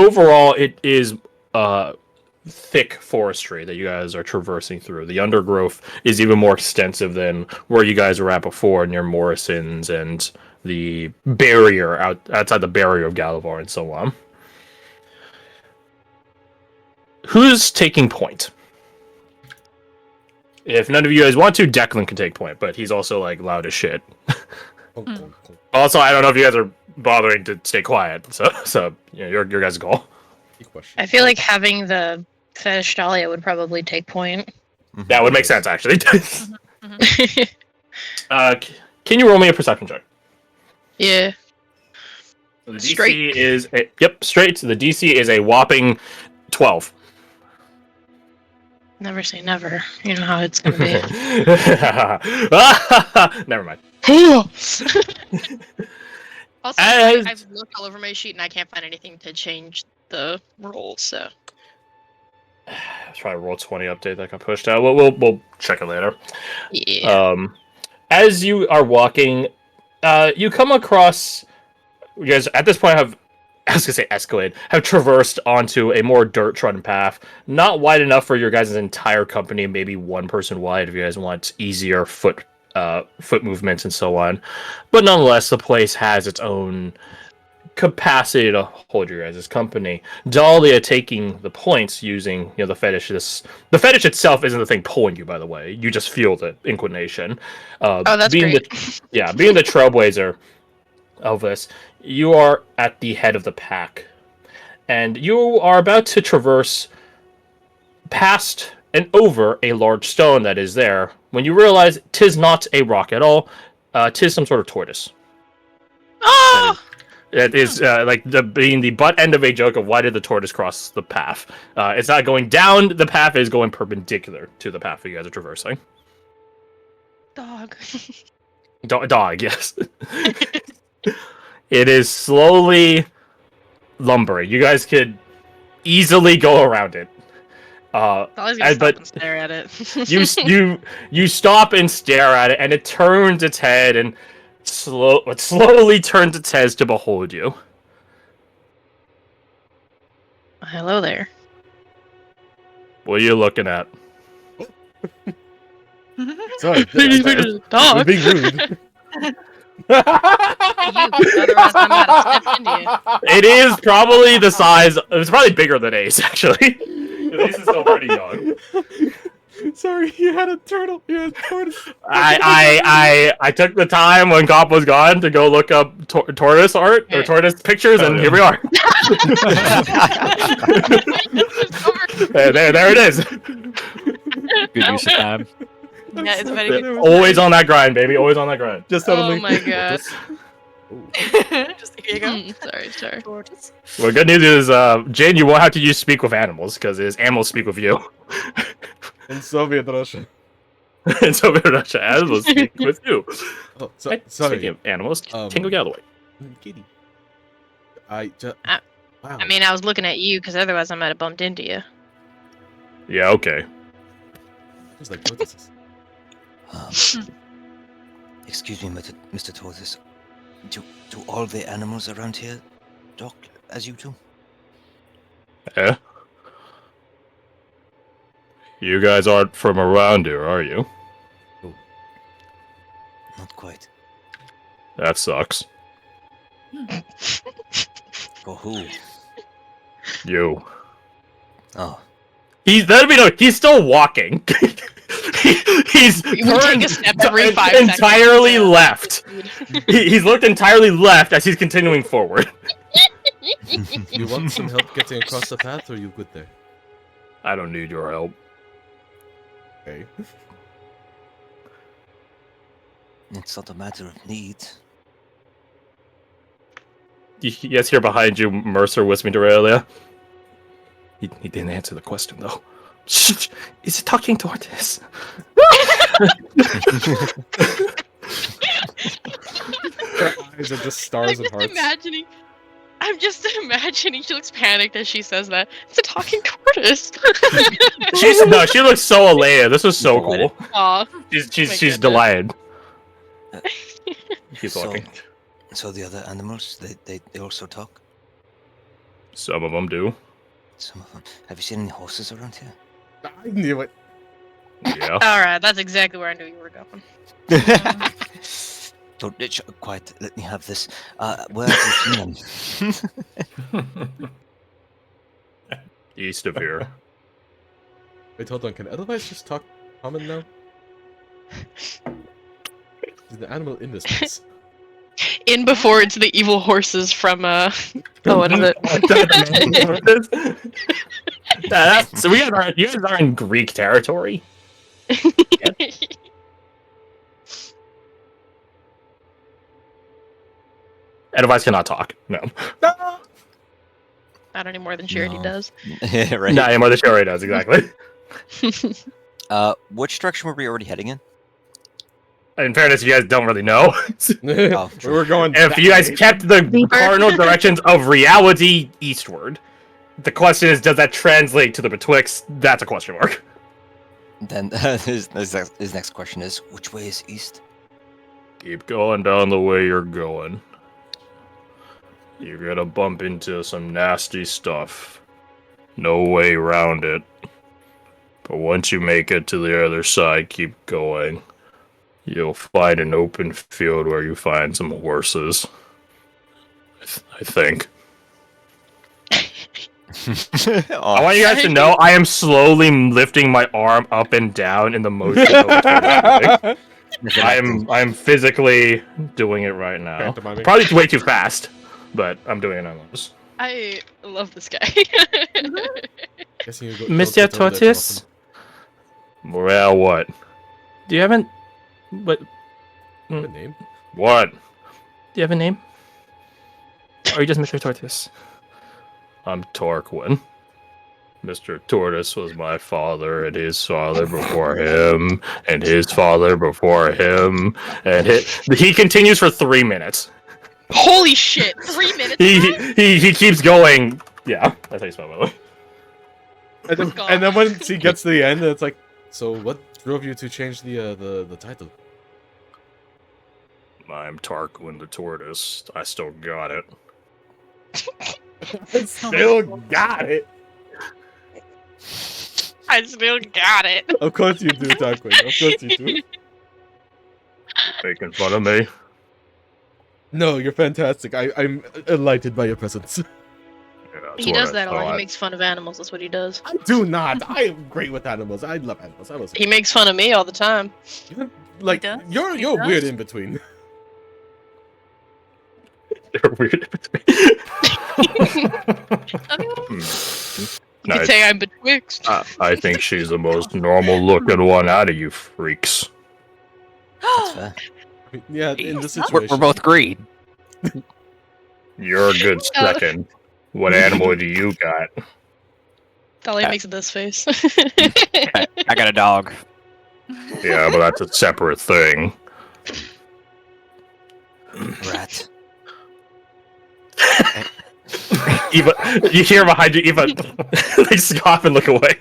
overall, it is thick forestry that you guys are traversing through. The undergrowth is even more extensive than where you guys were at before, near Morrison's and the barrier outside the barrier of Galavar and so on. Who's taking point? If none of you guys want to, Declan can take point, but he's also like loud as shit. Also, I don't know if you guys are bothering to stay quiet, so you know, your guys' call. I feel like having the fetish Dahlia would probably take point. That would make sense, actually. Can you roll me a perception check? Yeah. So the DC Straight. is straight. The DC is a whopping 12. Never say never. You know how it's gonna be. Never mind. Also, I've looked all over my sheet and I can't find anything to change the rolls, so. Let's try a roll 20 update that got pushed out. We'll check it later. Yeah. As you are walking, you come across. You guys at this point have, I was gonna say escalade, have traversed onto a more dirt-trodden path, not wide enough for your guys' entire company, maybe one person wide if you guys want easier foot movements and so on. But nonetheless, the place has its own capacity to hold your guys' company. Dahlia taking the points using the fetish. The fetish itself isn't the thing pulling you, by the way. You just feel the inclination. Oh, that's being great. Being the trailblazer of this, you are at the head of the pack, and you are about to traverse past and over a large stone that is there when you realize 'tis not a rock at all. 'Tis some sort of tortoise. Oh! It is being the butt end of a joke of why did the tortoise cross the path. It's not going down the path, it is going perpendicular to the path that you guys are traversing. Dog. Dog, yes. It is slowly lumbering. You guys could easily go around it. Dolly's gonna stop and stare at it. you stop and stare at it, and it turns its head and slowly turns its head to behold you. Hello there. What are you looking at? Sorry, Dog. we're being rude. Otherwise, I'm gonna step into you. It is probably the size. It's probably bigger than Ace, actually. Ace is still pretty young. Sorry, you had a turtle. You had a tortoise. I took the time when Cop was gone to go look up tortoise art or tortoise pictures, and here we are. there it is. Good use of time. Yeah, it's very good. Always on that grind, baby. Always on that grind. Just Oh suddenly. my god. Just here you go. Sorry. Well, good news is, Jane, you won't have to use speak with animals because it is animals speak with you. In Soviet Russia. And so Russia animals speak with you. Oh, Speaking sorry. of animals, Tingle, get out of the way. Kitty. Wow. I mean, I was looking at you because otherwise I might have bumped into you. Yeah, okay. Just like tortoises. Excuse me, Mr. Tortoise. Do all the animals around here talk as you do? Yeah. You guys aren't from around here, are you? Not quite. That sucks. For who? You. Oh. He's still walking. He's We turned take a step every 5 seconds. entirely left. He's looked entirely left as he's continuing forward. You want some help getting across the path, or are you good there? I don't need your help. Okay. It's not a matter of need. Yes, here behind you, Mercer whispering to Aurelia. He didn't answer the question, though. Shh! Is he talking tortoise? Her eyes are just stars and hearts. I'm just imagining she looks panicked as she says that. It's a talking tortoise. She looks so elated. This is so cool. Aw. She's delighted. Keep walking. So the other animals, they also talk? Some of them do. Some of them. Have you seen any horses around here? I knew it. Yeah. Alright, that's exactly where I knew you were going. Don't quiet. Let me have this. Where have you seen them? East of here. Wait, hold on. Can Edelweiss just talk common now? Is the animal in this place? In before it's the evil horses from oh, what is it? So you guys are in Greek territory. Advice cannot talk. No. Not any more than Charity No. does. Yeah, right. Not anymore. The show already does exactly. Which direction were we already heading in? In fairness, you guys don't really know. Oh, We were going. If you guys kept the cardinal directions of reality eastward, the question is, does that translate to the betwixt? That's a question mark. Then his next question is, which way is east? Keep going down the way you're going. You're gonna bump into some nasty stuff. No way around it. But once you make it to the other side, keep going. You'll find an open field where you find some horses. I think. I want you guys to know I am slowly lifting my arm up and down in the motion of I'm physically doing it right now. Pantomiming. Probably way too fast, but I'm doing it nonetheless. I love this guy. Guessing you go- Mr. don't get over there too Tortoise? Well, what? Do you have an... What? often. Good name. What? Do you have a name? Or are you just Mr. Tortoise? I'm Torquin. Mr. Tortoise was my father, and his father before him, and his father before him, and he continues for 3 minutes. Holy shit! 3 minutes. He keeps going. Yeah, that's how you spell it, by the way. And then once he gets to the end, it's like, so what drove you to change the title? I'm Tarquin the Tortoise. I still got it. Still got it. I still got it. Of course you do, Tarquin. Of course you do. Making fun of me. No, you're fantastic. I'm enlightened by your presence. Yeah, that's He what does I that a lot. He thought. makes fun of animals. That's what he does. I do not. I am great with animals. I love animals. I was He makes fun of me all the time. like, does? you're He you're does? weird in between. You're weird. You could say I'm betwixt. I think she's the most normal-looking one out of you freaks. That's fair. Yeah, in this We're situation. We're both green. You're a good second. What animal do you got? Dolly makes this face. I got a dog. Yeah, but that's a separate thing. Rat. Eva, you hear behind you, Eva, they scoff and look away.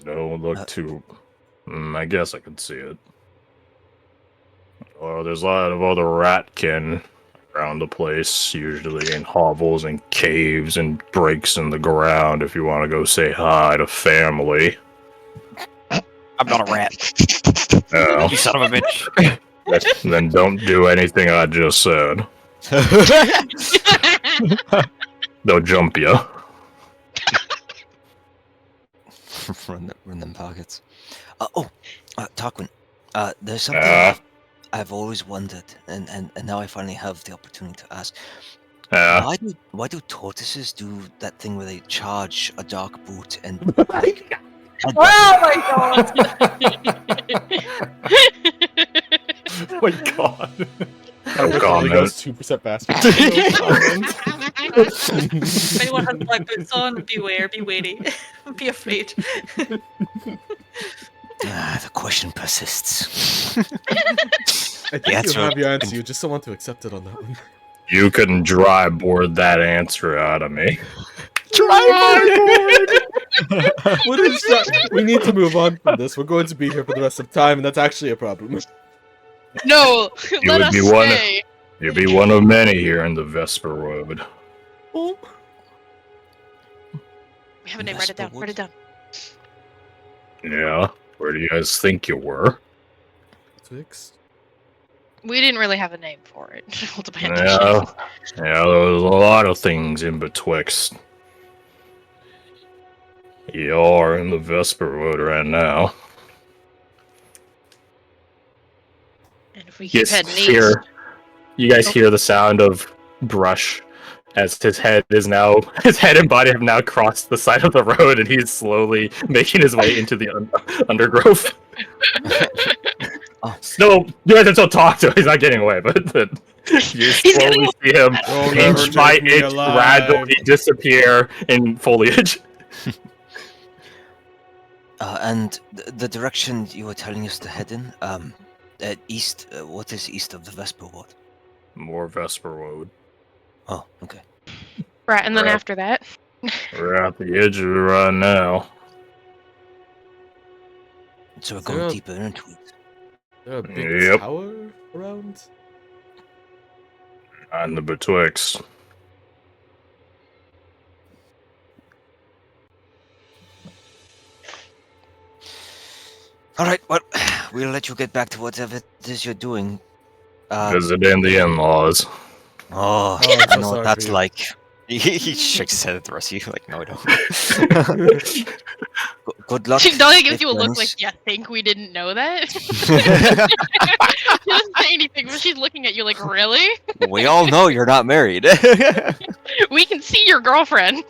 Don't look too... I guess I can see it. Oh, there's a lot of other ratkin around the place, usually in hovels and caves and breaks in the ground if you want to go say hi to family. I'm not a rat. Oh, You son of a bitch. then don't do anything I just said. They'll jump you. run them pockets. Tarquin. There's something I've always wondered, and now I finally have the opportunity to ask. Why do tortoises do that thing where they charge a dark boot and? Oh my god! Oh my god. No No comment. comment. Goes 2% faster. If anyone has black boots on, beware, be wary, be afraid. The question persists. I think Yeah, you so- have your answer. You just don't want to accept it on that one. You couldn't dry board that answer out of me. What is that? We need to move on from this. We're going to be here for the rest of time, and that's actually a problem. No, let would us be one- stay. You'll be one of many here in the Vesper Road. We have a name. Write it down. Vesperwood? Write it down. Yeah. Where do you guys think you were? Twix. We didn't really have a name for it. Hold the bandage. Yeah. Yeah, there was a lot of things in betwixt. You are in the Vesper Road right now. And if we keep Yes, heading east, here. You guys hear the sound of brush as his head and body have now crossed the side of the road, and he's slowly making his way into the undergrowth. Oh. No, you guys can still talk to him. He's not getting away, but you slowly see him You'll never inch by take me inch alive. gradually disappear in foliage. And the direction you were telling us to head in, east. What is east of the Vesper Road? More Vesper Road. Oh, okay. right, and then Right. after that, We're at the edge of it right now. So we're Is there going a- deeper into it. Is there a big Yep. tower around? On the betwixt. All right. Well, we'll let you get back to whatever it is you're doing. Visiting the in-laws. Oh, I'm I so know sorry what that's for you. like. He shakes his head at the rest of you, like, no, I don't. Good luck. Dahlia gives safe you a look journeys. like, "You think we didn't know that?" She doesn't say anything, but she's looking at you like, "Really? We all know you're not married. We can see your girlfriend."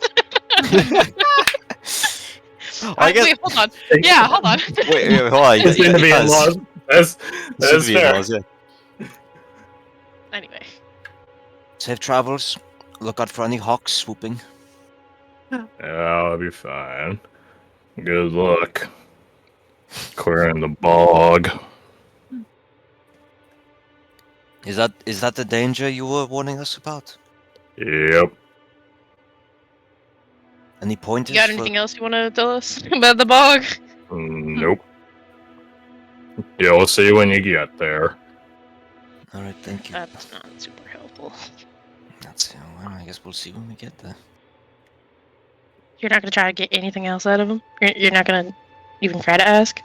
I guess. Wait, hold on. Yeah, hold on. Wait, hold on. It's going to be in-laws. That's Should be fair. in-laws, yeah. Anyway, Safe travels. Look out for any hawks swooping. Yeah, I'll be fine. Good luck. Clearing the bog. Is that the danger you were warning us about? Yep. Any you pointers? got anything else you want to tell us about the bog? Nope. You'll see when you get there. All right, thank you. That's not super helpful. That's well, I guess we'll see when we get there. You're not gonna try to get anything else out of him. You're not gonna even try to ask.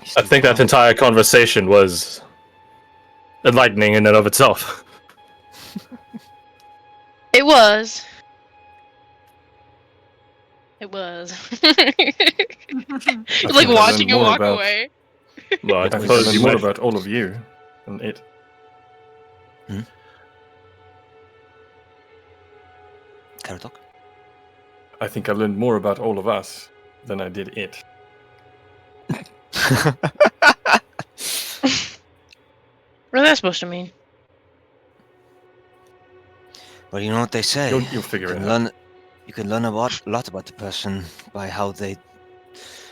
He's I too think that calm. entire conversation was enlightening in and of itself. It was. It was. Like I watching learned him more walk about- away. Well, I I think I suppose learned you more might. about all of you than it. Karatok? I think I learned more about all of us than I did it. What is that supposed to mean? Well, you know what they say. You'll figure it out. You can learn a lot about the person by how they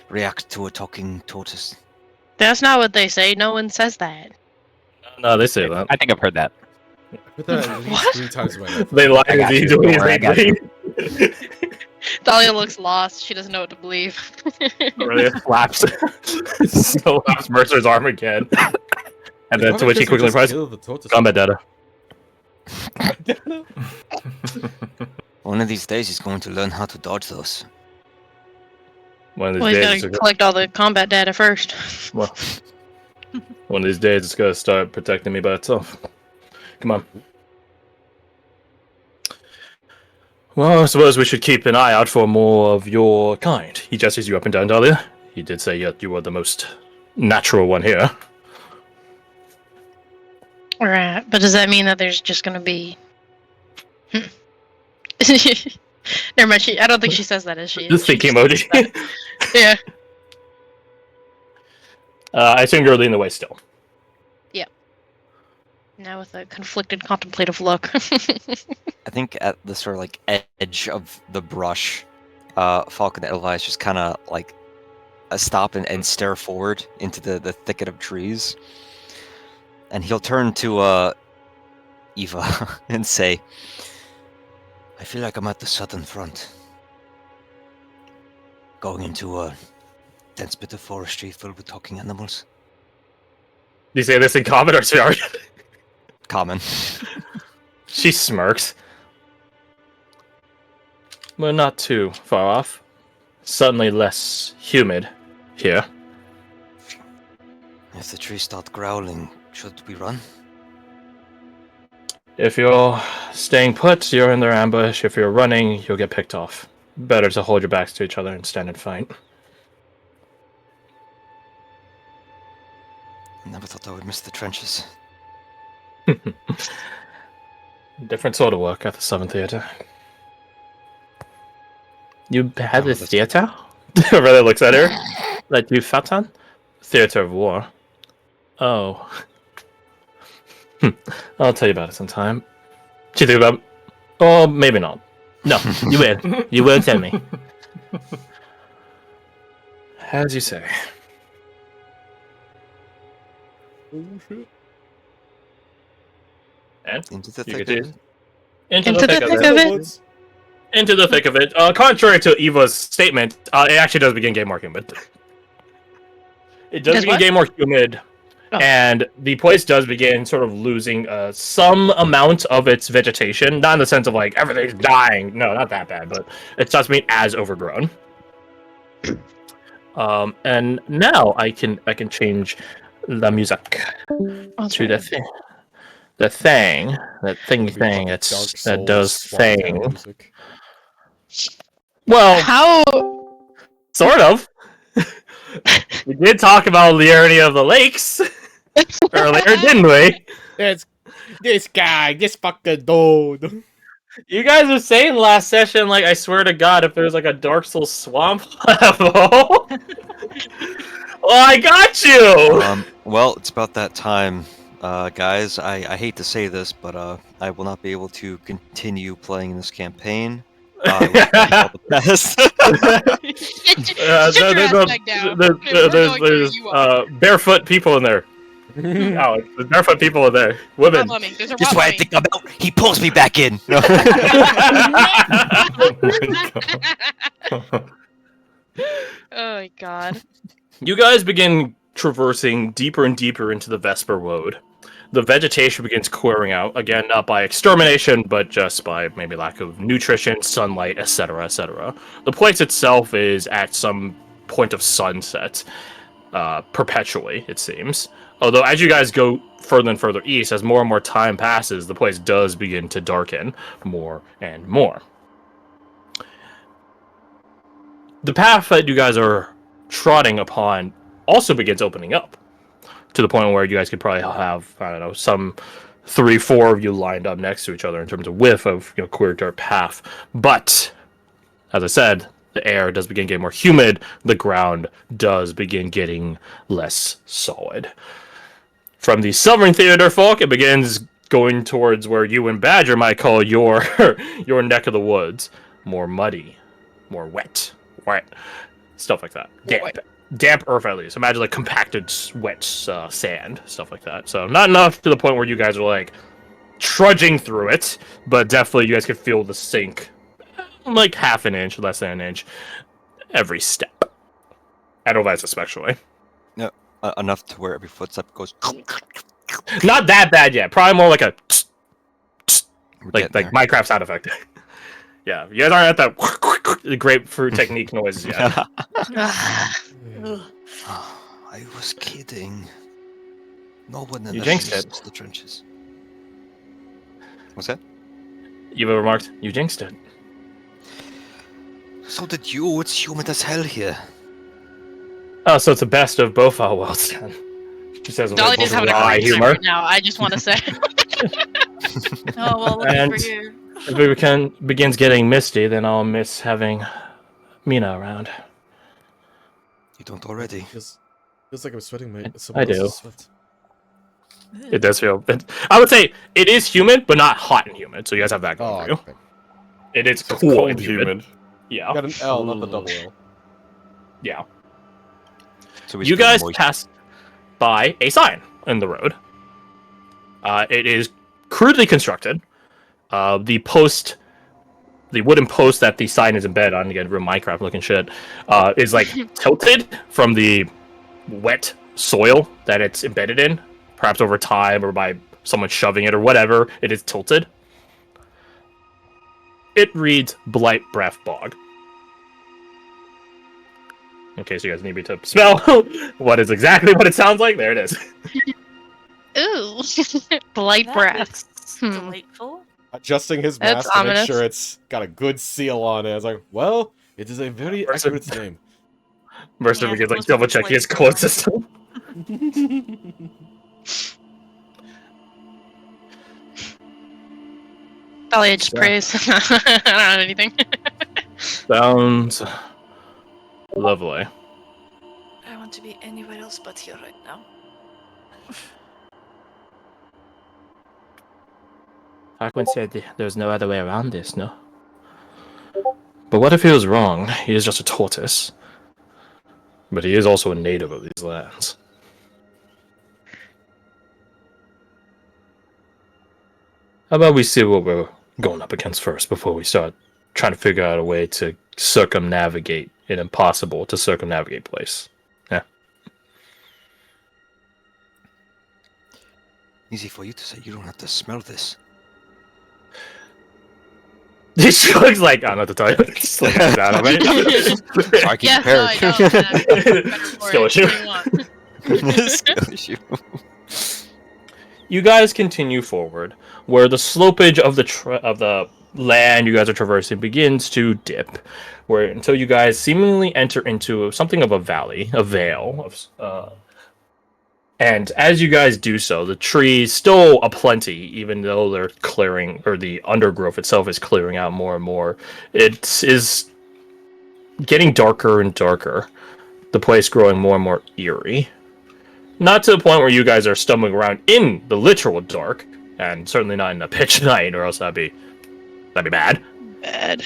react to a talking tortoise. That's not what they say. No one says that. No, they say that. I think I've heard that. I put that at least What? 3 times in my life. They lie I got to you. you. Don't worry, I got you. Dahlia looks lost. She doesn't know what to believe. Really slaps, slaps Mercer's arm again, and then to which he quickly replies, "Combat data." One of these days, he's going to learn how to dodge those. One of these Well, he's days, gotta collect all the combat data first. one of these days, it's gonna start protecting me by itself. Come on. Well, I suppose we should keep an eye out for more of your kind. He gestures you up and down, Dahlia. He did say you were the most natural one here. Right, but does that mean that there's just gonna be? Never mind. I don't think she says that, is she? The She thinking just says emoji. that. Yeah. I assume you're leading the way still. Now with a conflicted, contemplative look. I think at the sort of like edge of the brush, Falcon and Elvise just kind of like stop and stare forward into the thicket of trees. And he'll turn to Eva and say, I feel like I'm at the southern front. Going into a dense bit of forestry filled with talking animals. you say this in common or sorry? Common. She smirks. We're not too far off. Suddenly less humid here. If the trees start growling, should we run? If you're staying put, you're in their ambush. If you're running, you'll get picked off. Better to hold your backs to each other and stand and fight. Never thought I would miss the trenches. Different sort of work at the Southern Theater. You had a theater? Really looks at her. Like you fought on? Theater of War. Oh. I'll tell you about it sometime. She think about. Oh, maybe not. No, you will. You will tell me. As you say. Oh shit. And Into the you thick can of see- it. into Into the thick of it. Woods. Into the thick of it. Contrary to Eva's statement, it actually does begin getting more humid. It does Does begin what? getting more humid, Oh. and the place does begin sort of losing some amount of its vegetation. Not in the sense of like everything's dying. No, not that bad, but it starts being as overgrown. And now I can change the music to the thing. The thing, that thing It'd be fucking that's Dark that Souls does swap down thing. music. Well, How? sort of. We did talk about the irony of the lakes earlier, didn't we? It's this guy, this fucking dude. You guys were saying last session, like, I swear to God, if there's like a Dark Souls swamp level. Well, I got you! Well, it's about that time, guys. I hate to say this, but I will not be able to continue playing this campaign. I wish you all the best. Sit your ass back down. We're going to There's you up. barefoot people in there. Alex, there's barefoot people in there. Women. Rob Lumming. There's a Just Rob what I Lumming. think about. He pulls me back in. Oh my god. You guys begin traversing deeper and deeper into the Vesper Road. The vegetation begins clearing out, again, not by extermination, but just by maybe lack of nutrition, sunlight, etc., etc. The place itself is at some point of sunset, perpetually, it seems. Although, as you guys go further and further east, as more and more time passes, the place does begin to darken more and more. The path that you guys are trotting upon also begins opening up to the point where you guys could probably have, I don't know, some 3-4 of you lined up next to each other in terms of width of clear dirt path. But as I said, the air does begin getting more humid. The ground does begin getting less solid. From the Southern Theater folk, it begins going towards where you and Badger might call your your neck of the woods. More muddy, more wet, stuff like that. Damp earth, at least. Imagine like compacted, wet sand, stuff like that. So not enough to the point where you guys are like trudging through it, but definitely you guys can feel the sink, like half an inch, less than an inch, every step. Edelweiss especially. Enough to where every footstep goes. Not that bad yet. Probably more like a We're like getting there. Minecraft sound effect. Yeah, you guys aren't at that grapefruit technique noises yet. I was kidding. No one in You the jinxed trees it. is the trenches. What's that? You've remarked, you jinxed it. So did you. It's humid as hell here. Oh, so it's the best of both our worlds then. She says with Dolly a is having a wry great time humor. right now. I just want to say. Oh well, lucky And- for you. If it begins getting misty, then I'll miss having Mina around. You don't already. Feels like I'm sweating my. I do. Sweat. It does feel. I would say it is humid, but not hot and humid. So you guys have that Oh, going for you. okay. It is It's cool cold and humid. Yeah, Got an L, not the double L. yeah. So we You spend guys moist- pass by a sign in the road. It is crudely constructed. The wooden post that the sign is embedded on, again, real Minecraft looking shit, is like tilted from the wet soil that it's embedded in. perhaps over time or by someone shoving it or whatever, it is tilted. It reads Blight Breath Bog. In case you guys need me to spell what is exactly what it sounds like, there it is. Ooh, blight That breath. looks Hmm. delightful. Adjusting his That's mask to make ominous. sure it's got a good seal on it. I was like, well, it is a very Mercer- accurate name. Mercer Yeah, begins like most of double it's checking his like, quote system. Dahlia just prays. I don't have anything. Sounds lovely. I want to be anywhere else but here right now. Aquin said there's no other way around this, no? But what if he was wrong? He is just a tortoise. But he is also a native of these lands. How about we see what we're going up against first before we start trying to figure out a way to circumnavigate an impossible to circumnavigate place. Yeah. Easy for you to say. You don't have to smell this. She looks like I don't know what to tell you. Just like down on me. I keep Yes, no, prepared. I don't. and I'm better for Skill it. issue. What do you want? Skill issue. You guys continue forward, where the slopage of the land you guys are traversing begins to dip, where until you guys seemingly enter into something of a valley, a vale. And as you guys do so, the trees still aplenty, even though they're clearing, or the undergrowth itself is clearing out more and more. It is getting darker and darker, the place growing more and more eerie. Not to the point where you guys are stumbling around in the literal dark, and certainly not in the pitch night, or else that'd be bad. Bad.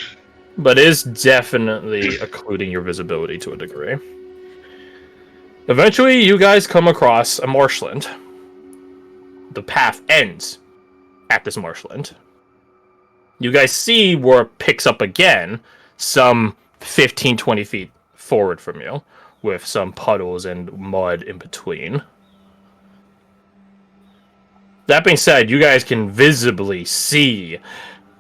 But it is definitely occluding your visibility to a degree. Eventually, you guys come across a marshland. The path ends at this marshland. You guys see where it picks up again, some 15-20 feet forward from you, with some puddles and mud in between. That being said, you guys can visibly see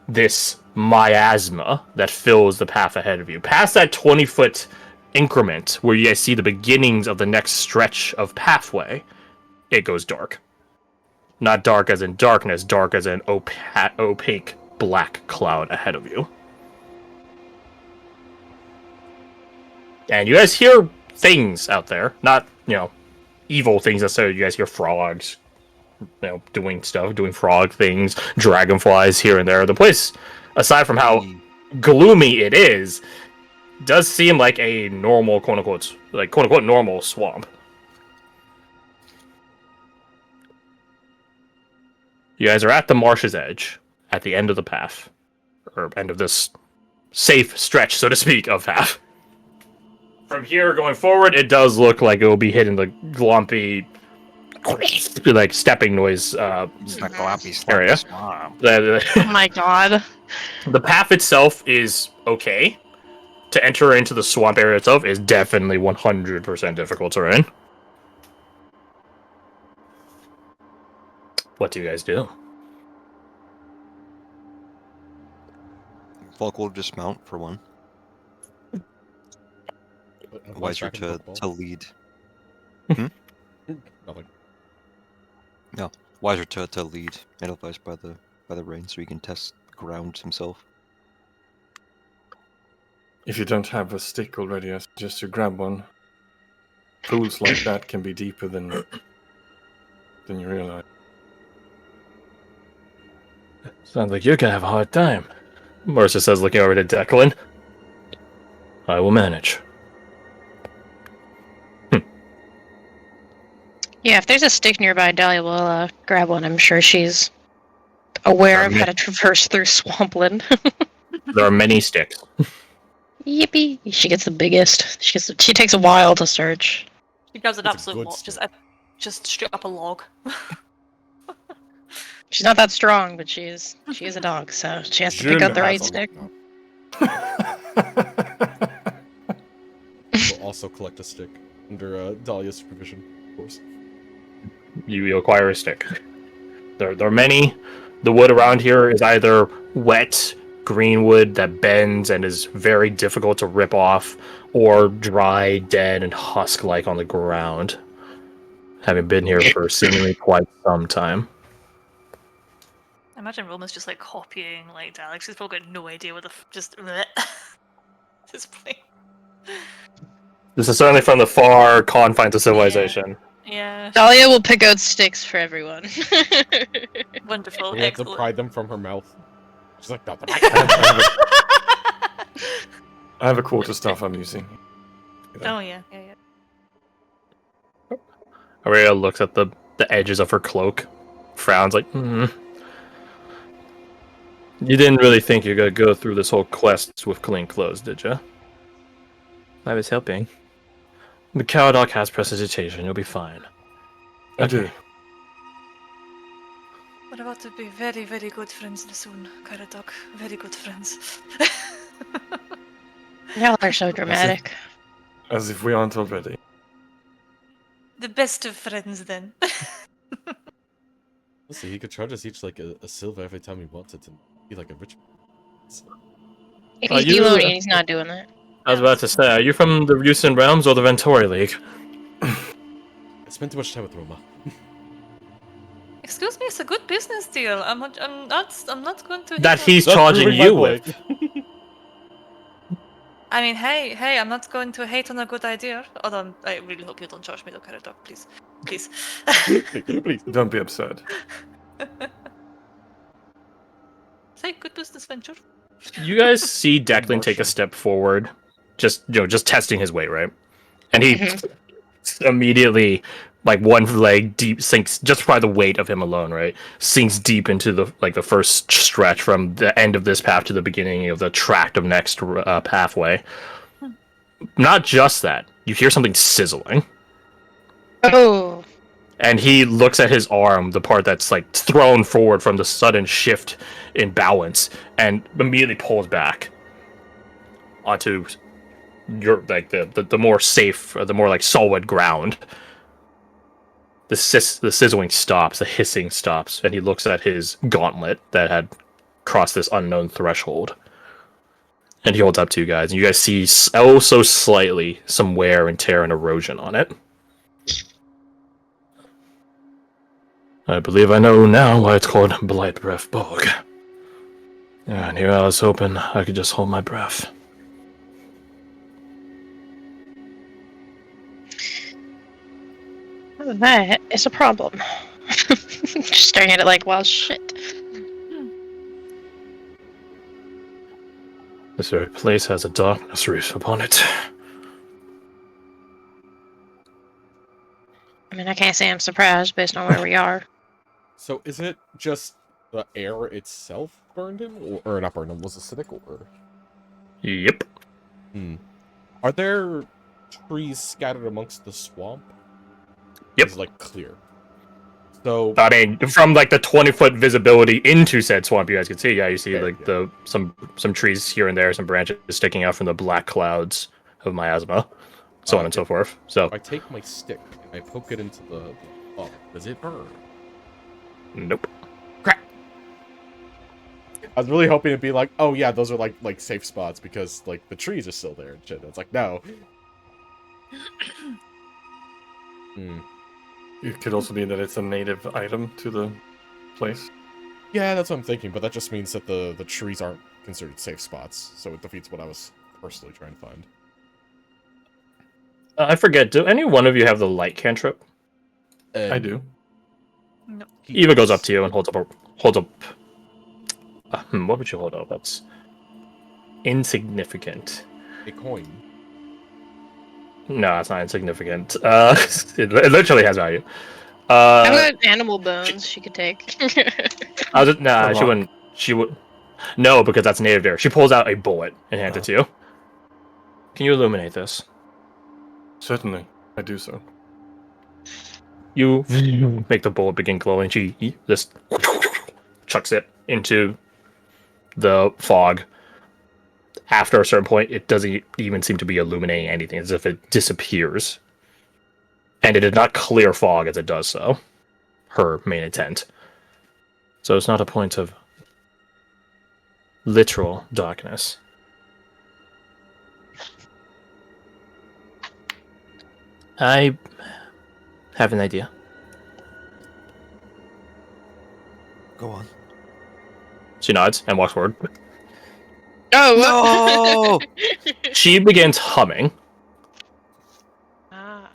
this miasma that fills the path ahead of you. Past that 20-foot increment where you guys see the beginnings of the next stretch of pathway, it goes dark. Not dark as in darkness, dark as in opaque black cloud ahead of you. And you guys hear things out there. Not, evil things necessarily. You guys hear frogs, doing stuff, doing frog things, dragonflies here and there. The place, aside from how gloomy it is, does seem like a normal, quote-unquote, normal swamp. You guys are at the marsh's edge, at the end of the path, or end of this safe stretch, so to speak, of path. From here going forward, it does look like it will be hitting the glumpy, like stepping noise area. Oh my god. The path itself is okay. To enter into the swamp area itself is definitely 100% difficult terrain. What do you guys do? Volk will dismount for one. Wiser to lead. Nothing. No, wiser to lead, and advised by the rain, so he can test the ground himself. If you don't have a stick already, I suggest you grab one. Pools like that can be deeper than you realize. Sounds like you're gonna have a hard time. Mercer says, looking over to Declan. I will manage. Yeah, if there's a stick nearby, Dahlia will grab one. I'm sure she's aware of how to traverse through swampland. There are many sticks. Yippee! She gets the biggest. She takes a while to search. She grabs an That's a absolute good lot, stick. just straight up a log. She's not that strong, but she is a dog, so she has to pick June out the right has a stick. We'll also collect a stick under Dahlia's supervision, of course. you acquire a stick. There are many. The wood around here is either wet green wood that bends and is very difficult to rip off, or dry, dead, and husk-like on the ground. Having been here for seemingly quite some time. I imagine Roman's just like copying like Alex. She's probably got no idea what the just at this point. This is certainly from the far confines of civilization. Yeah. Dahlia will pick out sticks for everyone. Wonderful. We have to Excellent. pry them from her mouth. She's like, no, I have a quarterstaff I'm using. Oh yeah, yeah, yeah. Aurelia looks at the edges of her cloak, frowns like, You didn't really think you're gonna go through this whole quest with clean clothes, did you? I was helping. The cow dog has prestidigitation, you'll be fine. I do. We're about to be very, very good friends soon, Karadok. Very good friends. Y'all are so dramatic. As if we aren't already. The best of friends, then. Listen, he could charge us each like a silver every time he wanted to be like a rich man. He won't, and he's not doing that. I was about to say, are you from the Rusin Realms or the Ventori League? I spent too much time with Roma. Excuse me, it's a good business deal. I'm not going to. That he's charging you with. I mean, hey, I'm not going to hate on a good idea. Although I really hope you don't charge me, though, Karadok, please, please. Please. Don't be upset. Say good business venture. You guys see Declan take a step forward, just testing his weight, right? And he immediately, like one leg deep sinks just by the weight of him alone, right? Sinks deep into the first stretch from the end of this path to the beginning of the tract of next pathway. Not just that, you hear something sizzling. Oh. And he looks at his arm, the part that's like thrown forward from the sudden shift in balance, and immediately pulls back onto your the more safe, the more like solid ground. The sizzling stops, the hissing stops, and he looks at his gauntlet that had crossed this unknown threshold. And he holds up to you guys, and you guys see so slightly some wear and tear and erosion on it. I believe I know now why it's called Blight Breath Bog. Yeah, and here I was hoping I could just hold my breath. That is a problem. Just staring at it like, well, shit. This very place has a darkness roof upon it. I mean, I can't say I'm surprised based on where we are. So is it just the air itself burned him, or not burned him? Was acidic, or? Yep. Are there trees scattered amongst the swamp? Yep. It's like clear. So I mean, from like the 20-foot visibility into said swamp, you guys can see. Yeah, you see like some trees here and there, some branches sticking out from the black clouds of miasma, so on and so forth. So I take my stick and I poke it into the fog. Does it burn? Nope. Crap. I was really hoping it'd be like, oh yeah, those are like safe spots because like the trees are still there and shit. It's like no. It could also be that it's a native item to the place. Yeah, that's what I'm thinking, but that just means that the trees aren't considered safe spots, so it defeats what I was personally trying to find. I forget. Do any one of you have the light cantrip? I do. No. Eva goes up to you and holds up. What would you hold up? That's insignificant. A coin. No, it's not insignificant. It literally has value. I've got animal bones she could take. She wouldn't. She would. No, because that's native to her. She pulls out a bullet and hands it to you. Can you illuminate this? Certainly, I do so. You make the bullet begin glowing. She just chucks it into the fog. After a certain point, it doesn't even seem to be illuminating anything, as if it disappears. And it is not clear fog as it does so. her main intent. So it's not a point of literal darkness. I have an idea. Go on. She nods and walks forward. Oh! She begins humming Ah.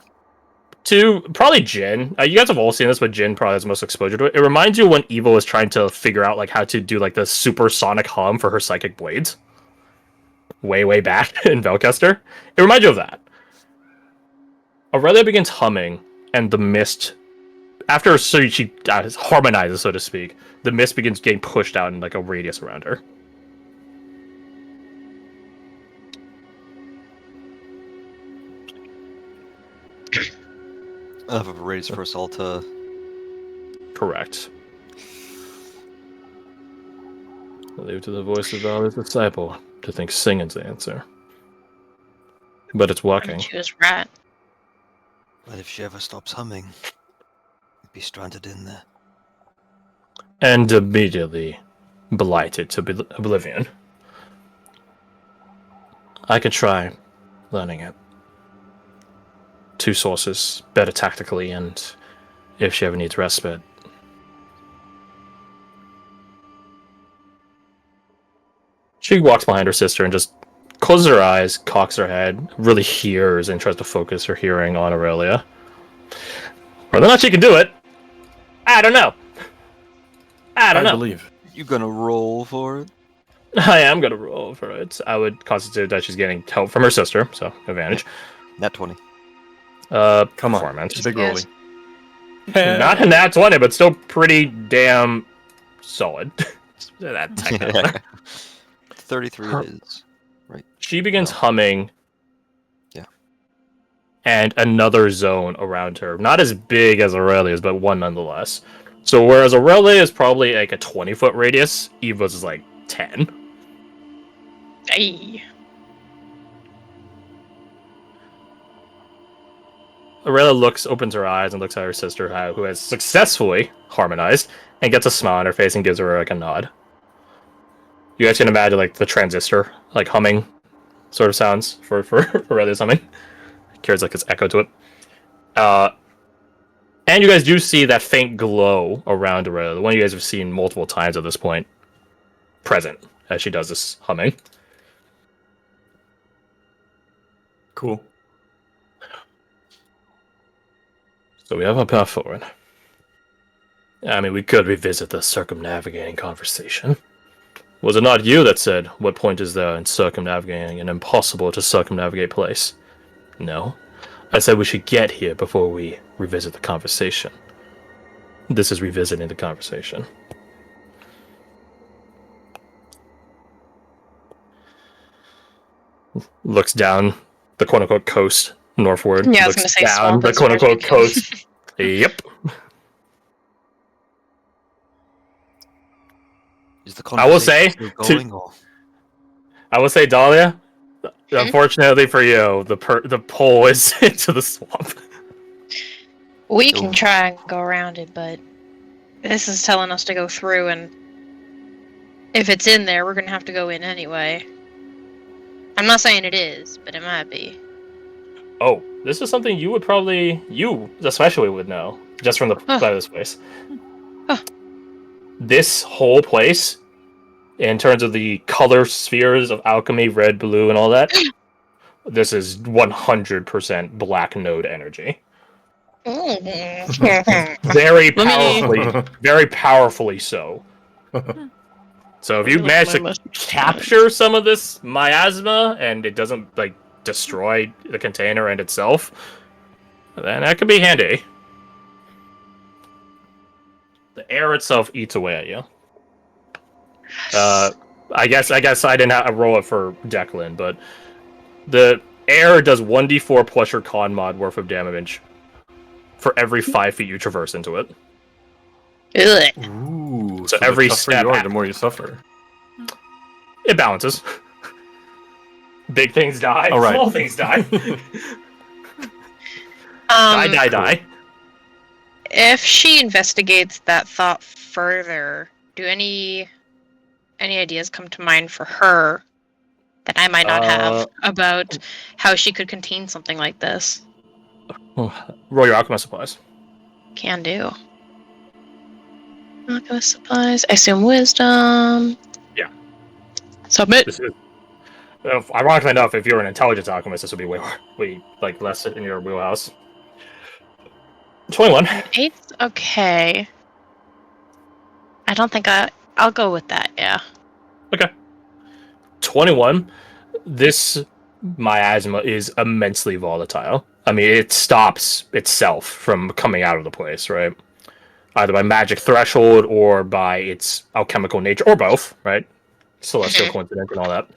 to probably Jin. You guys have all seen this, but Jin probably has the most exposure to it. It reminds you when Eva was trying to figure out like how to do like the supersonic hum for her psychic blades. Way back in Velcaster. It reminds you of that. Aurelia begins humming, and the mist, after she harmonizes, so to speak, the mist begins getting pushed out in like a radius around her. I have a raise for us all to... Correct. I'll leave it to the voice of Vali's disciple to think singing's the answer. But it's walking. She was right. But if she ever stops humming, we'd be stranded in there. And immediately blighted to oblivion. I could try learning it. 2 sources, better tactically, and if she ever needs respite. She walks behind her sister and just closes her eyes, cocks her head, really hears and tries to focus her hearing on Aurelia. Whether or not she can do it, I don't know. I don't know. Believe. You gonna roll for it? I am gonna roll for it. I would constitute that she's getting help from her sister, so advantage. Nat 20. Come on. Performance. Big rolling. Not a nat 20, but still pretty damn solid. That technical. 33 it is. Right. She begins humming. Yeah. And another zone around her. Not as big as Aurelia's, but one nonetheless. So whereas Aurelia is probably like a 20-foot radius, Eva's is like 10. Hey. Aurelia opens her eyes and looks at her sister, who has successfully harmonized, and gets a smile on her face and gives her like a nod. You guys can imagine like the transistor, like humming, sort of sounds for Aurelia's humming. Carries like this echo to it. And you guys do see that faint glow around Aurelia, the one you guys have seen multiple times at this point, present as she does this humming. Cool. So we have a path forward. I mean, we could revisit the circumnavigating conversation. Was it not you that said, what point is there in circumnavigating an impossible to circumnavigate place? No. I said we should get here before we revisit the conversation. This is revisiting the conversation. Looks down the quote-unquote coast northward. Yeah, I was Looks gonna say down swamp the is where quote-unquote we go. coast. Yep. Is the I will say, conversation still going, or... I will say, Dahlia, unfortunately for you, the pole is into the swamp. We can try and go around it, but this is telling us to go through, and if it's in there, we're gonna have to go in anyway. I'm not saying it is, but it might be. Oh, this is something you especially would know, just from the side of this place. This whole place, in terms of the color spheres of alchemy, red, blue, and all that, this is 100% black node energy. Very powerfully so. So if you manage to capture some of this miasma and it doesn't like destroy the container and itself, then that could be handy. The air itself eats away at you. I guess I didn't have a roll it for Declan, but the air does 1d4 plus your con mod worth of damage for every 5 feet you traverse into it. Ugh. Ooh, So the every tougher step you are, the more you suffer. It balances. Big things die. All right. Small things die. Um, Die. if she investigates that thought further, do any ideas come to mind for her that I might not have about how she could contain something like this? Roll your alchemist supplies. Can do. Alchemist supplies. I assume wisdom. Yeah. Submit. This is, ironically enough, if you're an intelligence alchemist, this would be way like less in your wheelhouse. 21. 8. Okay. I don't think I'll go with that. Yeah. Okay. 21. This miasma is immensely volatile. I mean, it stops itself from coming out of the place, right? Either by magic threshold or by its alchemical nature, or both, right? Celestial coincidence and all that.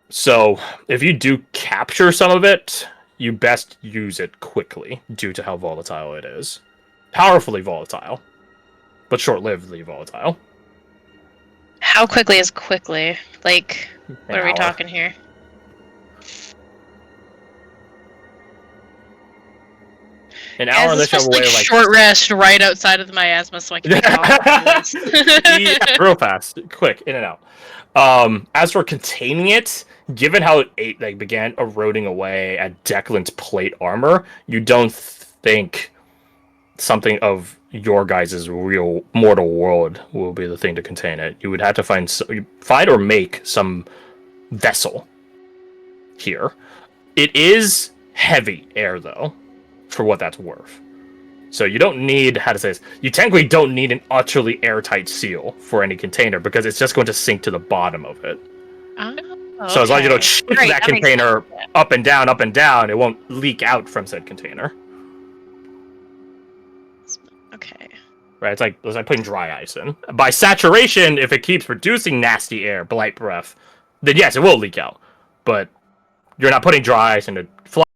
So, if you do capture some of it, you best use it quickly due to how volatile it is. Powerfully volatile, but short-livedly volatile. How quickly is quickly? Like, what are we hour. talking here? An hour unless you have a way of like short rest right outside of the miasma so I can make yeah, real fast, quick, in and out. As for containing it, given how it began eroding away at Declan's plate armor, you don't think something of your guys' real mortal world will be the thing to contain it. You would have to find or make some vessel here. It is heavy air, though, for what that's worth. So you don't need, how to say this, you technically don't need an utterly airtight seal for any container because it's just going to sink to the bottom of it. So as long as you don't shift that container up and down, it won't leak out from said container. Okay. Right, it's like putting dry ice in. By saturation, if it keeps producing nasty air, blight breath, then yes, it will leak out. But you're not putting dry ice into